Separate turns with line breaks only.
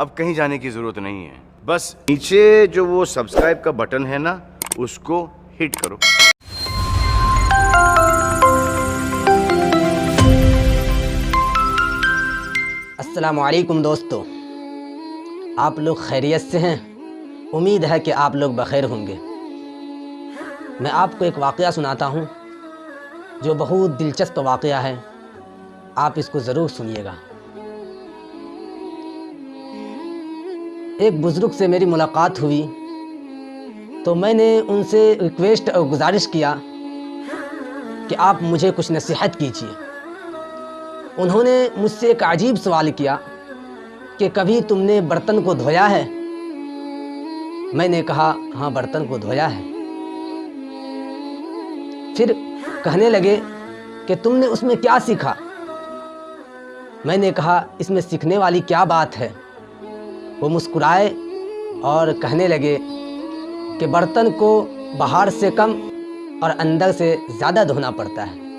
اب کہیں جانے کی ضرورت نہیں ہے، بس نیچے جو وہ سبسکرائب کا بٹن ہے نا اس کو ہٹ کرو۔
السلام علیکم دوستو، آپ لوگ خیریت سے ہیں؟ امید ہے کہ آپ لوگ بخیر ہوں گے۔ میں آپ کو ایک واقعہ سناتا ہوں جو بہت دلچسپ واقعہ ہے، آپ اس کو ضرور سنیے گا۔ ایک بزرگ سے میری ملاقات ہوئی تو میں نے ان سے ریکویسٹ اور گزارش کیا کہ آپ مجھے کچھ نصیحت کیجیے۔ انہوں نے مجھ سے ایک عجیب سوال کیا کہ کبھی تم نے برتن کو دھویا ہے؟ میں نے کہا ہاں، برتن کو دھویا ہے۔ پھر کہنے لگے کہ تم نے اس میں کیا سیکھا؟ میں نے کہا اس میں سیکھنے والی کیا بات ہے؟ وہ مسکرائے اور کہنے لگے کہ برتن کو باہر سے کم اور اندر سے زیادہ دھونا پڑتا ہے۔